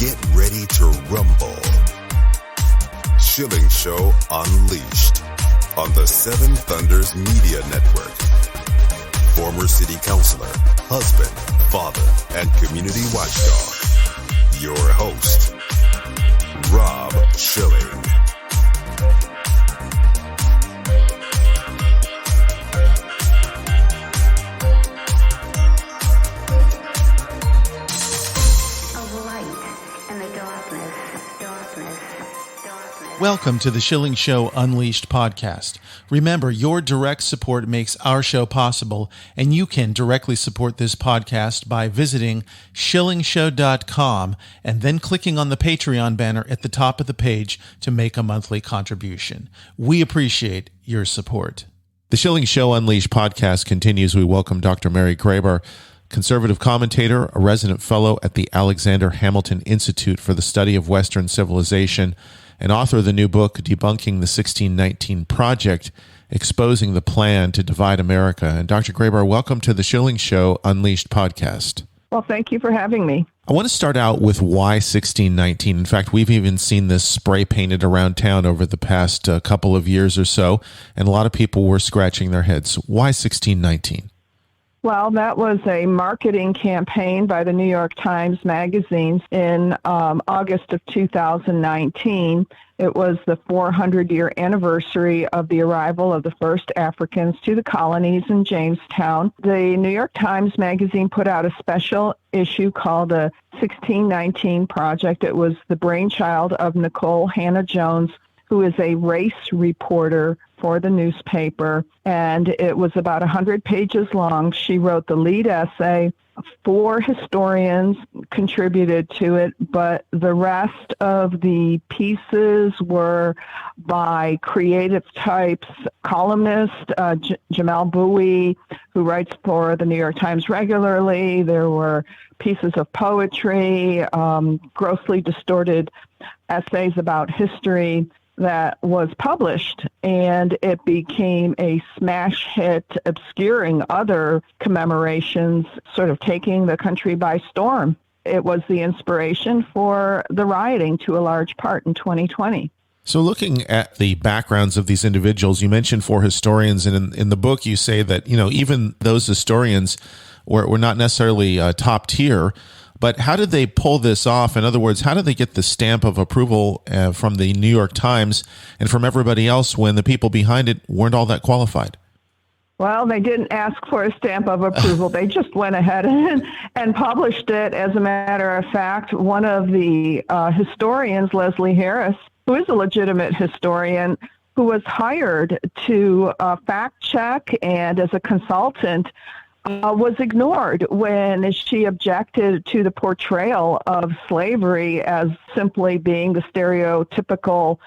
Get ready to rumble. Schilling Show Unleashed on the Seven Thunders Media Network. Former city councilor, husband, father, and community watchdog. Your host, Rob Schilling. Welcome to the Schilling Show Unleashed podcast. Remember, your direct support makes our show possible, and you can directly support this podcast by visiting shillingshow.com and then clicking on the Patreon banner at the top of the page to make a monthly contribution. We appreciate your support. The Schilling Show Unleashed podcast continues. We welcome Dr. Mary Grabar, conservative commentator, a resident fellow at the Alexander Hamilton Institute for the Study of Western Civilization, and author of the new book, Debunking the 1619 Project, Exposing the Plan to Divide America. And Dr. Grabar, welcome to the Schilling Show Unleashed podcast. Well, thank you for having me. I want to start out with why 1619. In fact, we've even seen this spray painted around town over the past couple of years or so, and a lot of people were scratching their heads. Why 1619? Well, that was a marketing campaign by the New York Times Magazine in August of 2019. It was the 400-year anniversary of the arrival of the first Africans to the colonies in Jamestown. The New York Times Magazine put out a special issue called the 1619 Project. It was the brainchild of Nicole Hannah-Jones, who is a race reporter for the newspaper, and it was about 100 pages long. She wrote the lead essay. 4 historians contributed to it, but the rest of the pieces were by creative types, columnist Jamel Bowie, who writes for the New York Times regularly. There were pieces of poetry, grossly distorted essays about history that was published, and it became a smash hit, obscuring other commemorations, sort of taking the country by storm. It was the inspiration for the rioting to a large part in 2020. So looking at the backgrounds of these individuals, you mentioned 4 historians, and in the book you say that, even those historians were not necessarily top tier. But how did they pull this off? In other words, how did they get the stamp of approval from the New York Times and from everybody else when the people behind it weren't all that qualified? Well, they didn't ask for a stamp of approval. They just went ahead and published it. As a matter of fact, one of the historians, Leslie Harris, who is a legitimate historian, who was hired to fact check and as a consultant, was ignored when she objected to the portrayal of slavery as simply being the stereotypical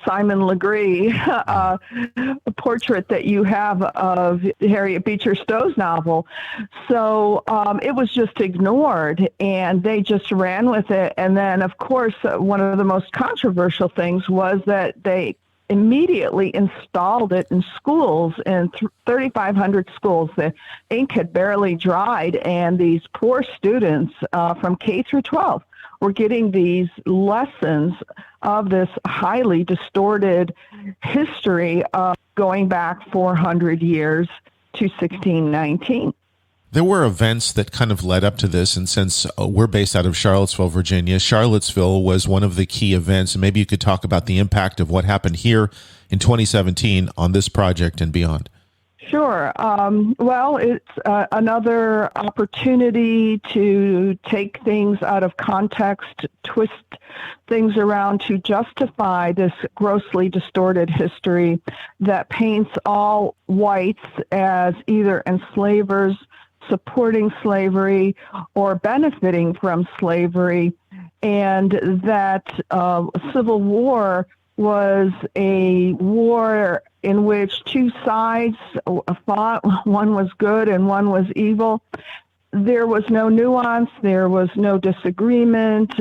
Simon Legree portrait that you have of Harriet Beecher Stowe's novel. So it was just ignored, and they just ran with it. And then, of course, one of the most controversial things was that they immediately installed it in schools, in 3,500 schools. The ink had barely dried, and these poor students from K through 12 were getting these lessons of this highly distorted history of going back 400 years to 1619. There were events that kind of led up to this, and since we're based out of Charlottesville, Virginia, Charlottesville was one of the key events, and maybe you could talk about the impact of what happened here in 2017 on this project and beyond. Sure. Well, it's another opportunity to take things out of context, twist things around to justify this grossly distorted history that paints all whites as either enslavers, supporting slavery, or benefiting from slavery, and that Civil War was a war in which 2 sides fought. One was good and one was evil. There was no nuance. There was no disagreement.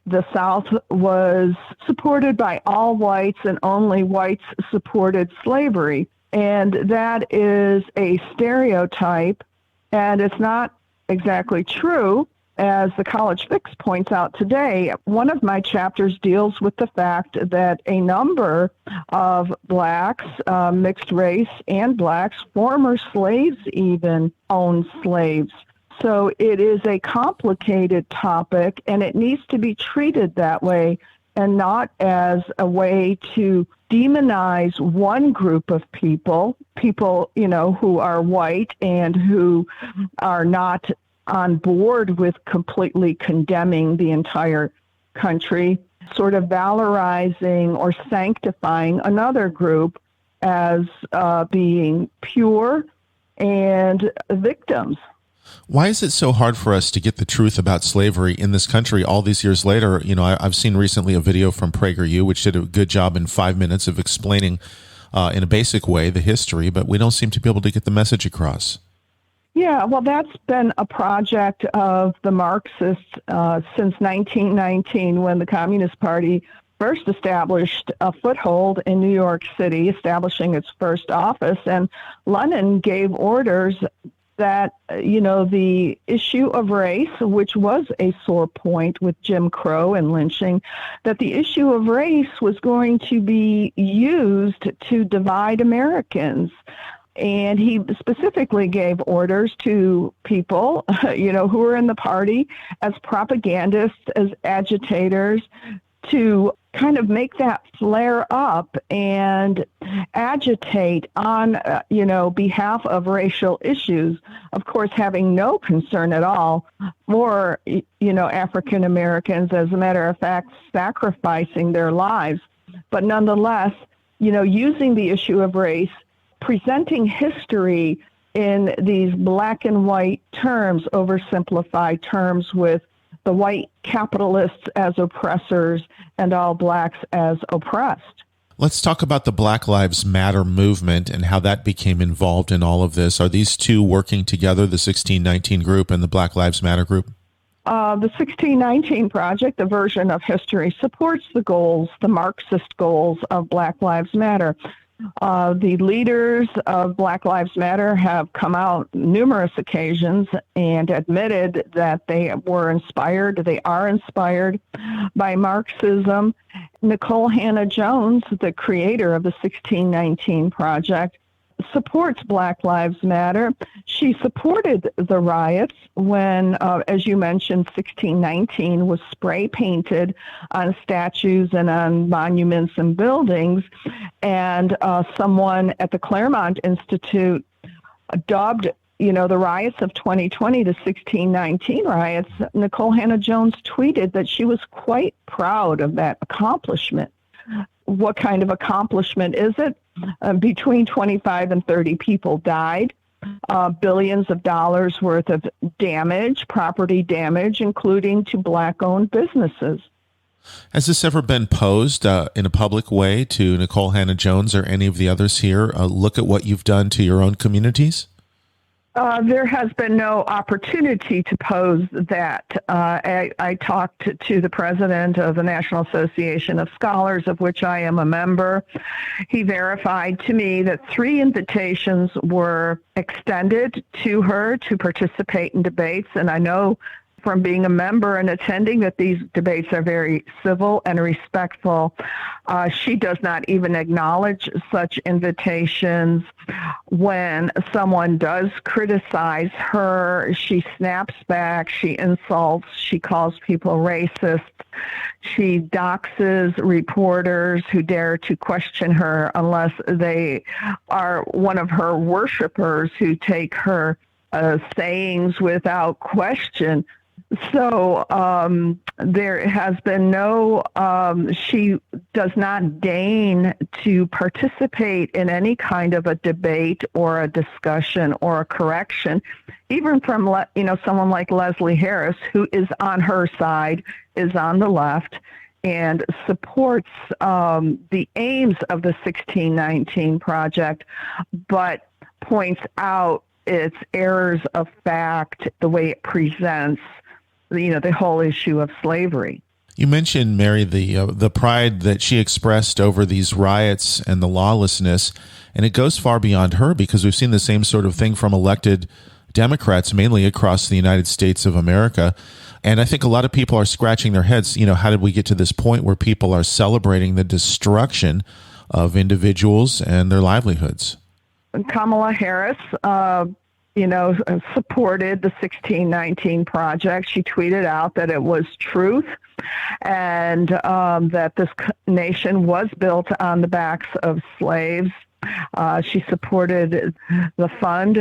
The South was supported by all whites, and only whites supported slavery. And that is a stereotype, and it's not exactly true. as the College Fix points out today, one of my chapters deals with the fact that a number of blacks, mixed race and blacks, former slaves even, owned slaves. So it is a complicated topic, and it needs to be treated that way and not as a way to demonize one group of people, who are white and who are not on board with completely condemning the entire country, sort of valorizing or sanctifying another group as being pure and victims. Why is it so hard for us to get the truth about slavery in this country all these years later? I've seen recently a video from PragerU, which did a good job in 5 minutes of explaining in a basic way the history, but we don't seem to be able to get the message across. Yeah, well, that's been a project of the Marxists since 1919, when the Communist Party first established a foothold in New York City, establishing its first office. And Lenin gave orders that, the issue of race, which was a sore point with Jim Crow and lynching, that the issue of race was going to be used to divide Americans. And he specifically gave orders to people, who were in the party as propagandists, as agitators, to kind of make that flare up and agitate on, behalf of racial issues. Of course, having no concern at all for, African Americans, as a matter of fact, sacrificing their lives. But nonetheless, using the issue of race, presenting history in these black and white terms, oversimplified terms, with the white capitalists as oppressors and all blacks as oppressed. Let's talk about the Black Lives Matter movement and how that became involved in all of this. Are these two working together, the 1619 group and the Black Lives Matter group? The 1619 Project, the version of history, supports the Marxist goals of Black Lives Matter. The leaders of Black Lives Matter have come out numerous occasions and admitted that they are inspired by Marxism. Nikole Hannah-Jones, the creator of the 1619 Project, supports Black Lives Matter. She supported the riots when, as you mentioned, 1619 was spray painted on statues and on monuments and buildings. And someone at the Claremont Institute dubbed, the riots of 2020 the 1619 riots. Nikole Hannah-Jones tweeted that she was quite proud of that accomplishment. What kind of accomplishment is it? Between 25 and 30 people died. Billions of dollars worth of damage, property damage, including to black-owned businesses. Has this ever been posed in a public way to Nikole Hannah-Jones or any of the others here? Look at what you've done to your own communities? There has been no opportunity to pose that. I talked to the president of the National Association of Scholars, of which I am a member. He verified to me that 3 invitations were extended to her to participate in debates, and I know from being a member and attending that these debates are very civil and respectful. She does not even acknowledge such invitations. When someone does criticize her, she snaps back, she insults, she calls people racist. She doxes reporters who dare to question her unless they are one of her worshipers who take her sayings without question. So there has been no, she does not deign to participate in any kind of a debate or a discussion or a correction, even from, someone like Leslie Harris, who is on her side, is on the left, and supports the aims of the 1619 Project, but points out its errors of fact, the way it presents the whole issue of slavery. You mentioned, Mary, the pride that she expressed over these riots and the lawlessness, and it goes far beyond her because we've seen the same sort of thing from elected Democrats, mainly across the United States of America. And I think a lot of people are scratching their heads, how did we get to this point where people are celebrating the destruction of individuals and their livelihoods? Kamala Harris, supported the 1619 Project. She tweeted out that it was truth and that this nation was built on the backs of slaves. She supported the fund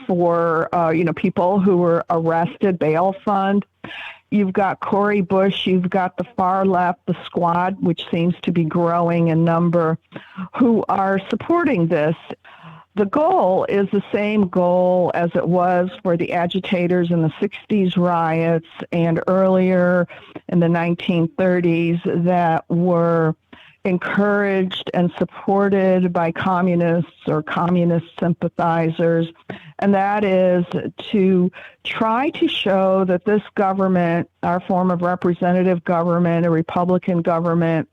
for people who were arrested, bail fund. You've got Cori Bush, you've got the far left, the Squad, which seems to be growing in number, who are supporting this. The goal is the same goal as it was for the agitators in the 60s riots and earlier in the 1930s that were encouraged and supported by communists or communist sympathizers, and that is to try to show that this government, our form of representative government, a Republican government,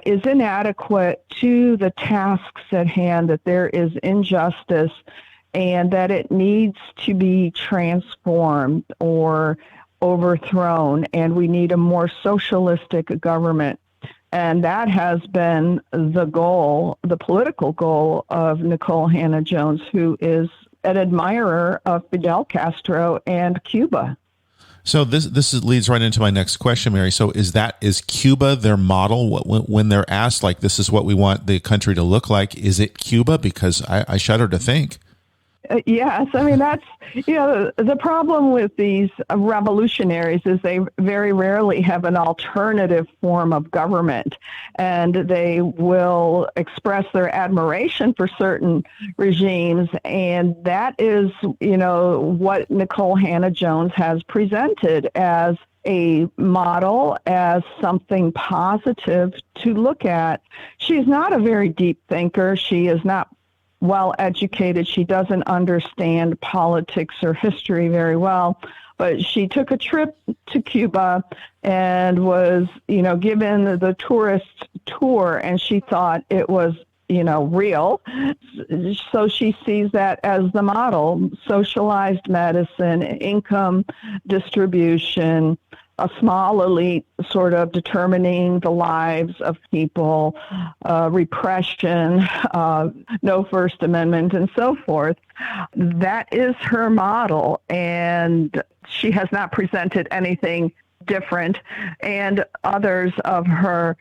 is inadequate to the tasks at hand, that there is injustice and that it needs to be transformed or overthrown, and we need a more socialistic government. And that has been the goal, the political goal of Nikole Hannah-Jones, who is an admirer of Fidel Castro and Cuba. So this leads right into my next question, Mary. So is Cuba their model? When they're asked, like, this is what we want the country to look like, is it Cuba? Because I shudder to think. Yes. I mean, that's, the problem with these revolutionaries is they very rarely have an alternative form of government, and they will express their admiration for certain regimes. And that is, what Nikole Hannah-Jones has presented as a model, as something positive to look at. She's not a very deep thinker. She is not well educated. She doesn't understand politics or history very well, but she took a trip to Cuba and was, given the tourist tour, and she thought it was, real. So she sees that as the model: socialized medicine, income distribution, a small elite sort of determining the lives of people, repression, no First Amendment, and so forth. That is her model, and she has not presented anything different, and others of her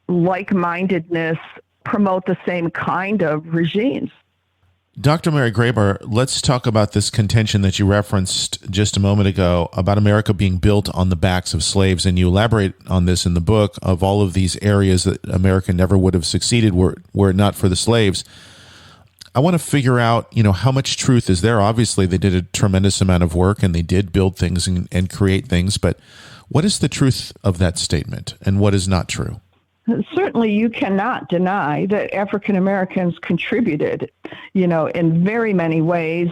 like-mindedness promote the same kind of regimes. Dr. Mary Grabar, let's talk about this contention that you referenced just a moment ago about America being built on the backs of slaves. And you elaborate on this in the book, of all of these areas that America never would have succeeded were it not for the slaves. I want to figure out, how much truth is there. Obviously, they did a tremendous amount of work and they did build things and create things. But what is the truth of that statement and what is not true? Certainly, you cannot deny that African Americans contributed, in very many ways,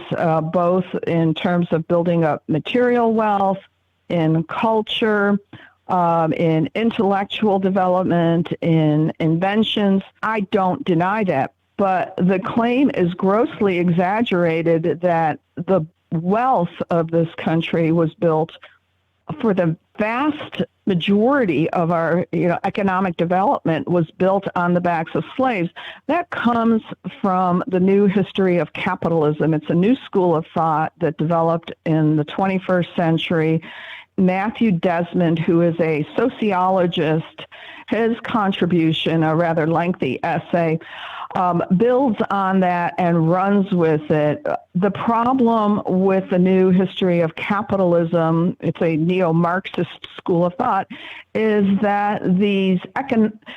both in terms of building up material wealth, in culture, in intellectual development, in inventions. I don't deny that. But the claim is grossly exaggerated that the wealth of this country was built for the vast majority of our economic development was built on the backs of slaves. That comes from the new history of capitalism. It's a new school of thought that developed in the 21st century. Matthew Desmond, who is a sociologist, his contribution, a rather lengthy essay, builds on that and runs with it. The problem with the new history of capitalism, it's a neo-Marxist school of thought, is that these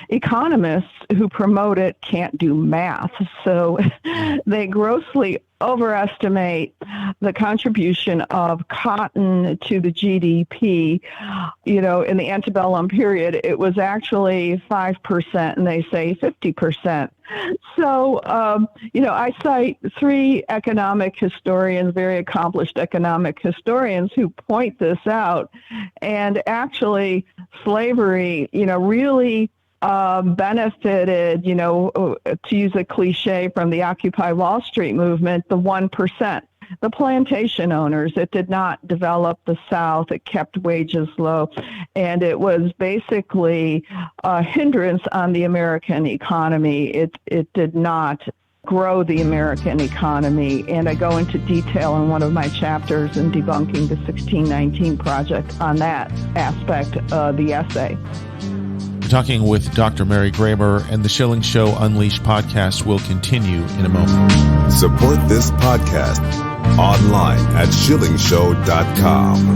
economists who promote it can't do math. So they grossly overestimate the contribution of cotton to the GDP. In the antebellum period, it was actually 5%, and they say 50%. So, I cite three economic historians, very accomplished economic historians, who point this out. And actually, slavery, really benefited, to use a cliche from the Occupy Wall Street movement, the 1%. the plantation owners. It did not develop the South. It kept wages low. And it was basically a hindrance on the American economy. It did not grow the American economy. And I go into detail in one of my chapters in Debunking the 1619 Project on that aspect of the essay. We're talking with Dr. Mary Grabar, and the Schilling Show Unleashed podcast will continue in a moment. Support this podcast online at shillingshow.com.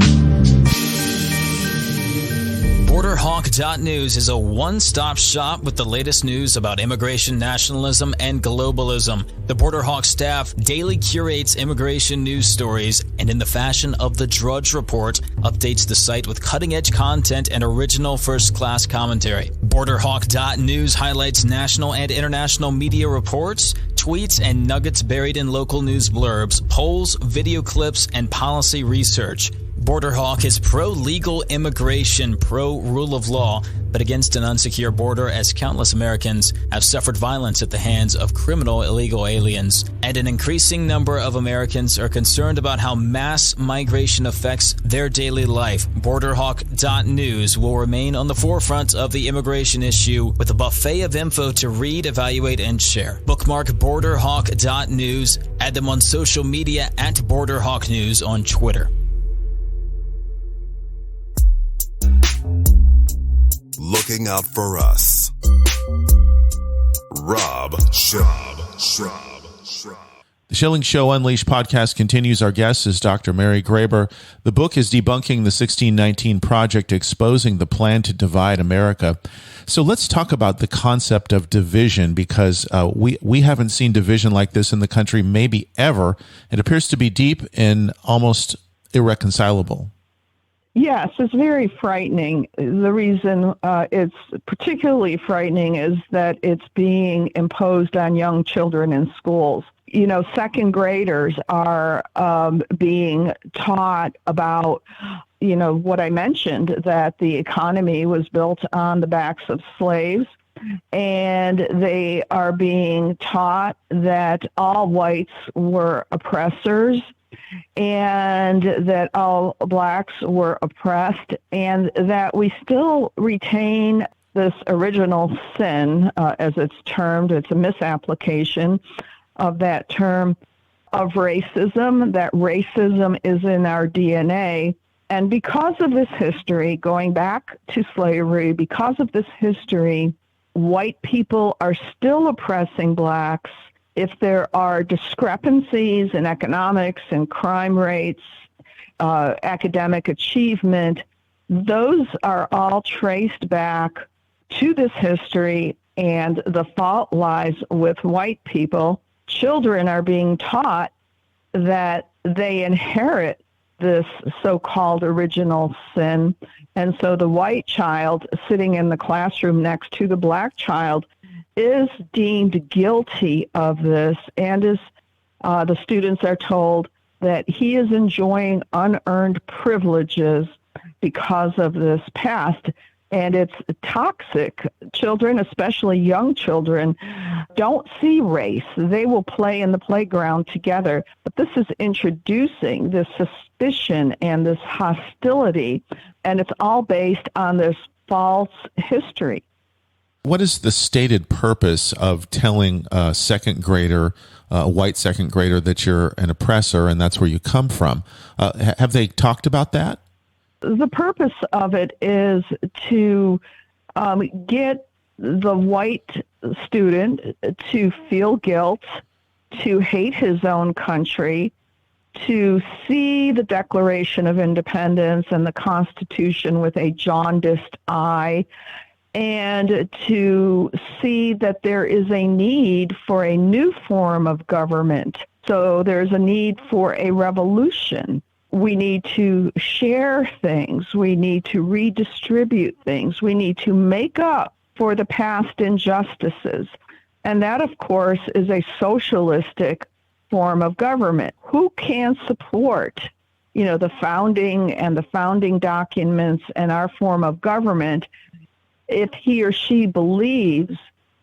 BorderHawk.news is a one-stop shop with the latest news about immigration, nationalism, and globalism. The BorderHawk staff daily curates immigration news stories and, in the fashion of the Drudge Report, updates the site with cutting-edge content and original first-class commentary. BorderHawk.news highlights national and international media reports, tweets, and nuggets buried in local news blurbs, polls, video clips, and policy research. BorderHawk is pro-legal immigration, pro-rule of law, but against an unsecure border, as countless Americans have suffered violence at the hands of criminal illegal aliens. And an increasing number of Americans are concerned about how mass migration affects their daily life. BorderHawk.news will remain on the forefront of the immigration issue with a buffet of info to read, evaluate, and share. Bookmark BorderHawk.news. Add them on social media at BorderHawkNews on Twitter. Looking out for us. Rob Schaub. The Schilling Show Unleashed podcast continues. Our guest is Dr. Mary Grabar. The book is Debunking the 1619 Project, Exposing the Plan to Divide America. So let's talk about the concept of division, because we haven't seen division like this in the country maybe ever. It appears to be deep and almost irreconcilable. Yes, it's very frightening. The reason it's particularly frightening is that it's being imposed on young children in schools. You know, second graders are being taught about, you know, what I mentioned, that the economy was built on the backs of slaves. And they are being taught that all whites were oppressors, and that all blacks were oppressed, and that we still retain this original sin, as it's termed. It's a misapplication of that term, of racism, that racism is in our DNA. And because of this history, going back to slavery, because of this history, white people are still oppressing blacks. If there are discrepancies in economics and crime rates, academic achievement, those are all traced back to this history, and the fault lies with white people. Children are being taught that they inherit this so-called original sin, and so the white child sitting in the classroom next to the black child is deemed guilty of this, and is the students are told that he is enjoying unearned privileges because of this past. And it's toxic. Children, especially young children, don't see race. They will play in the playground together. But this is introducing this suspicion and this hostility, and it's all based on this false history. What is the stated purpose of telling a second grader, a white second grader, that you're an oppressor and that's where you come from? Have they talked about that? The purpose of it is to get the white student to feel guilt, to hate his own country, to see the Declaration of Independence and the Constitution with a jaundiced eye, and to see that there is a need for a new form of government. So there's a need for a revolution. We need to share things. We need to redistribute things. We need to make up for the past injustices. And that, of course, is a socialistic form of government. Who can support, the founding and the founding documents and our form of government if he or she believes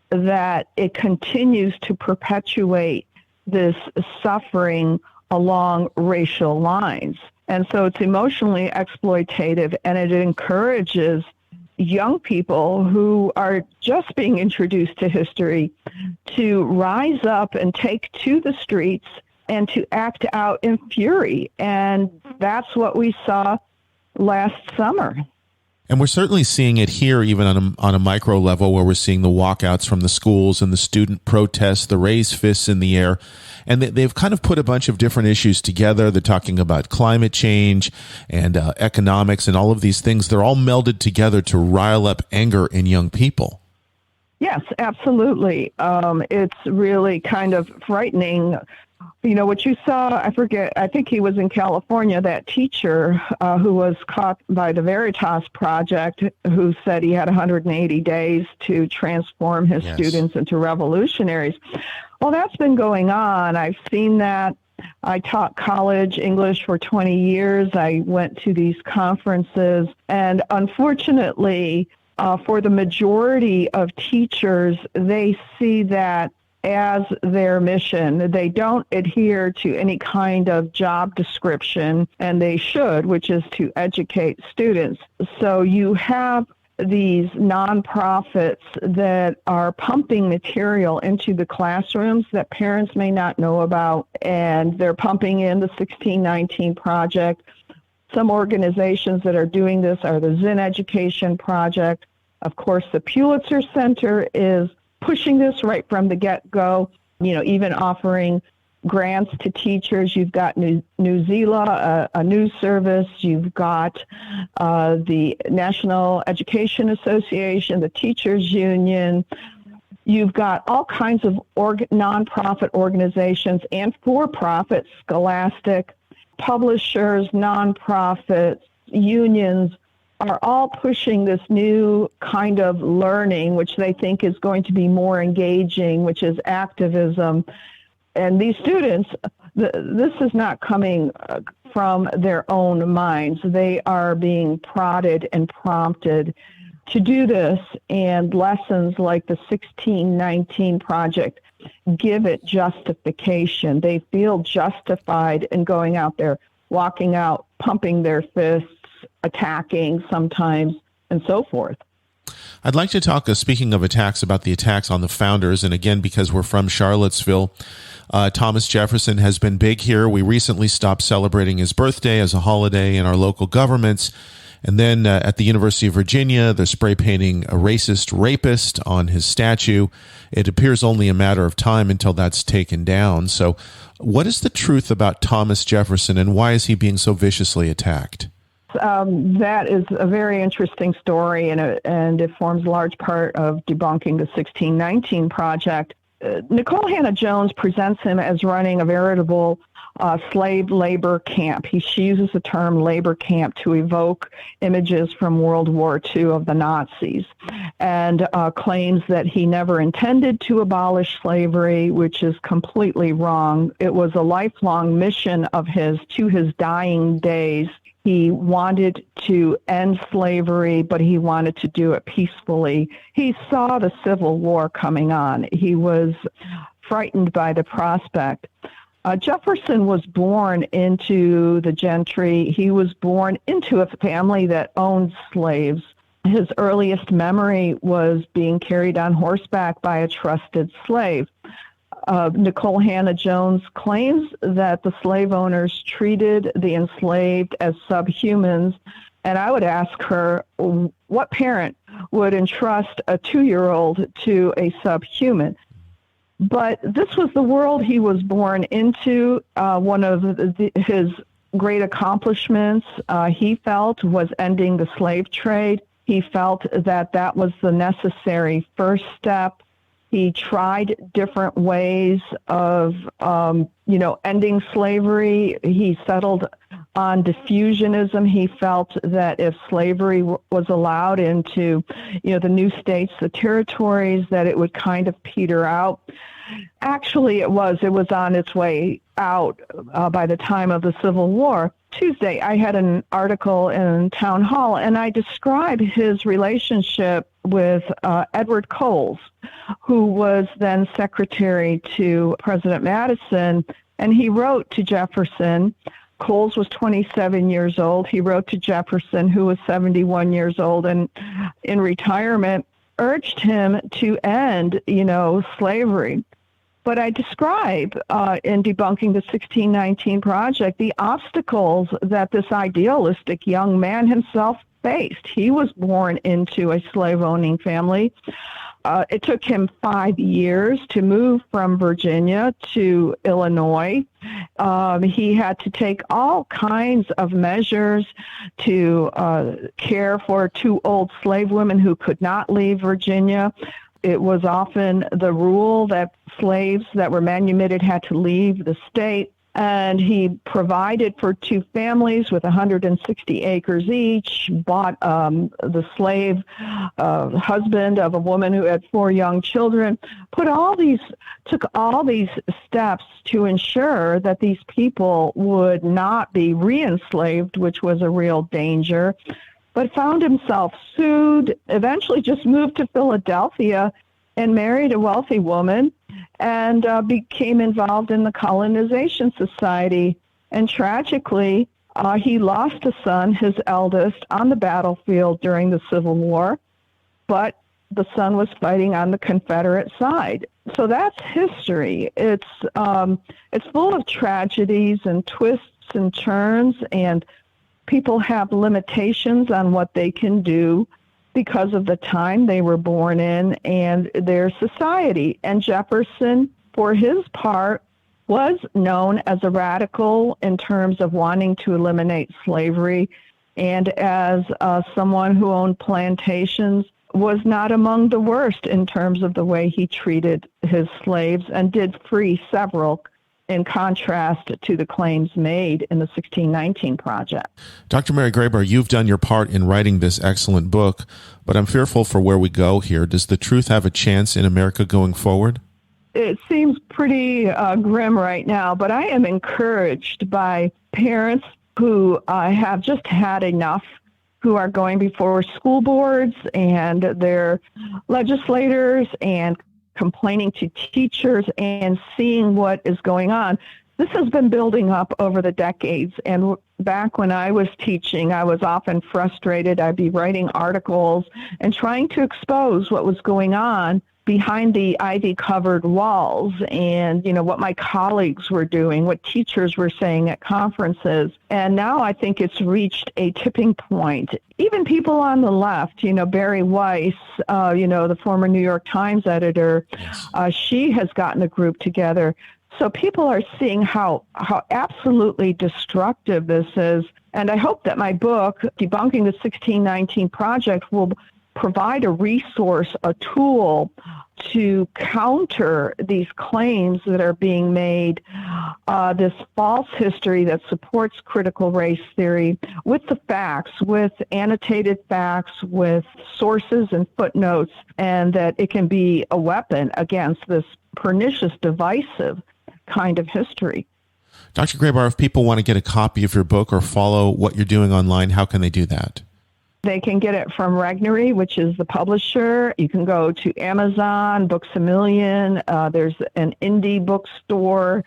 that it continues to perpetuate this suffering along racial lines. And so it's emotionally exploitative, and it encourages young people who are just being introduced to history to rise up and take to the streets and to act out in fury. And that's what we saw last summer. And we're certainly seeing it here, even on a micro level, where we're seeing the walkouts from the schools and the student protests, the raised fists in the air. And they've kind of put a bunch of different issues together. They're talking about climate change and economics and all of these things. They're all melded together to rile up anger in young people. Yes, absolutely. It's really kind of frightening. You know, what you saw, I think he was in California, that teacher who was caught by the Veritas Project, who said he had 180 days to transform his students into revolutionaries. Well, that's been going on. I've seen that. I taught college English for 20 years. I went to these conferences, and unfortunately, for the majority of teachers, they see that as their mission. They don't adhere to any kind of job description, and they should, which is to educate students. So you have these nonprofits that are pumping material into the classrooms that parents may not know about, and they're pumping in the 1619 Project. Some organizations that are doing this are the Zen Education Project. Of course, the Pulitzer Center is pushing this right from the get-go, you know, even offering grants to teachers. You've got Newsela, a news service. You've got the National Education Association, the Teachers Union. You've got all kinds of nonprofit organizations and for-profit, scholastic, publishers, nonprofits, unions, are all pushing this new kind of learning, which they think is going to be more engaging, which is activism. And these students, this is not coming from their own minds. They are being prodded and prompted to do this, and lessons like the 1619 Project give it justification. They feel justified in going out there, walking out, pumping their fists, attacking sometimes, and so forth. I'd like to talk, speaking of attacks, about the attacks on the founders. And again, because we're from Charlottesville, Thomas Jefferson has been big here. We recently stopped celebrating his birthday as a holiday in our local governments. And then at the University of Virginia, they're spray painting a racist rapist on his statue. It appears only a matter of time until that's taken down. So what is the truth about Thomas Jefferson, and why is he being so viciously attacked? That is a very interesting story, and it forms a large part of debunking the 1619 Project. Nicole Hannah-Jones presents him as running a veritable slave labor camp. She uses the term labor camp to evoke images from World War II of the Nazis, and claims that he never intended to abolish slavery, which is completely wrong. It was a lifelong mission of his to his dying days. He wanted to end slavery, but he wanted to do it peacefully. He saw the Civil War coming on. He was frightened by the prospect. Jefferson was born into the gentry. He was born into a family that owned slaves. His earliest memory was being carried on horseback by a trusted slave. Nicole Hannah-Jones claims that the slave owners treated the enslaved as subhumans, and I would ask her, what parent would entrust a 2-year-old to a subhuman? But this was the world he was born into. One of his great accomplishments, he felt, was ending the slave trade. He felt that that was the necessary first step. He tried different ways of, ending slavery. He settled on diffusionism. He felt that if slavery was allowed into, the new states, the territories, that it would kind of peter out. Actually, it was on its way out by the time of the Civil War. Tuesday, I had an article in Town Hall, and I described his relationship with Edward Coles, who was then secretary to President Madison, And he wrote to Jefferson. Coles was 27 years old. He wrote to Jefferson, who was 71 years old, and in retirement urged him to end, slavery. But I describe in Debunking the 1619 Project the obstacles that this idealistic young man himself faced. He was born into a slave-owning family. It took him 5 years to move from Virginia to Illinois. He had to take all kinds of measures to care for 2 old slave women who could not leave Virginia. It was often the rule that slaves that were manumitted had to leave the state. And he provided for 2 families with 160 acres each, bought the slave husband of a woman who had 4 young children, took all these steps to ensure that these people would not be re-enslaved, which was a real danger, but found himself sued, eventually just moved to Philadelphia and married a wealthy woman, and became involved in the colonization society. And tragically, he lost a son, his eldest, on the battlefield during the Civil War, but the son was fighting on the Confederate side. So that's history. It's full of tragedies and twists and turns, and people have limitations on what they can do because of the time they were born in and their society. And Jefferson, for his part, was known as a radical in terms of wanting to eliminate slavery, and as someone who owned plantations, was not among the worst in terms of the way he treated his slaves, and did free several, in contrast to the claims made in the 1619 Project. Dr. Mary Grabar, you've done your part in writing this excellent book, but I'm fearful for where we go here. Does the truth have a chance in America going forward? It seems pretty grim right now, but I am encouraged by parents who have just had enough, who are going before school boards and their legislators and complaining to teachers and seeing what is going on. This has been building up over the decades. And back when I was teaching, I was often frustrated. I'd be writing articles and trying to expose what was going on behind the ivy-covered walls, and, what my colleagues were doing, what teachers were saying at conferences. And now I think it's reached a tipping point. Even people on the left, Barry Weiss, the former New York Times editor, yes. She has gotten a group together. So people are seeing how absolutely destructive this is. And I hope that my book, Debunking the 1619 Project, will provide a resource, a tool to counter these claims that are being made, this false history that supports critical race theory with the facts, with annotated facts, with sources and footnotes, and that it can be a weapon against this pernicious, divisive kind of history. Dr. Grabar, if people want to get a copy of your book or follow what you're doing online, how can they do that? They can get it from Regnery, which is the publisher. You can go to Amazon, Books A Million. There's an indie bookstore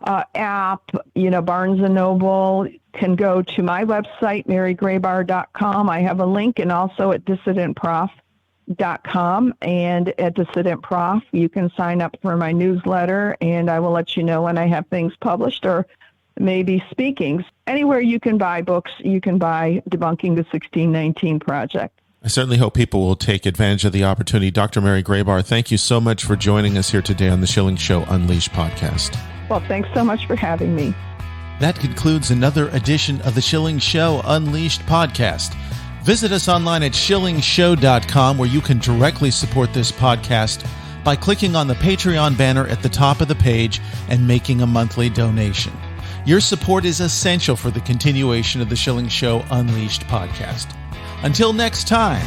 app, Barnes & Noble. Can go to my website, marygrabar.com. I have a link, and also at dissidentprof.com. And at Dissident Prof, you can sign up for my newsletter, and I will let you know when I have things published or maybe speakings. Anywhere you can buy books, you can buy Debunking the 1619 Project. I certainly hope people will take advantage of the opportunity. Dr. Mary Grabar, thank you so much for joining us here today on the Schilling Show Unleashed podcast. Well, thanks so much for having me. That concludes another edition of the Schilling Show Unleashed podcast. Visit us online at shillingshow.com, where you can directly support this podcast by clicking on the Patreon banner at the top of the page and making a monthly donation. Your support is essential for the continuation of the Schilling Show Unleashed podcast. Until next time.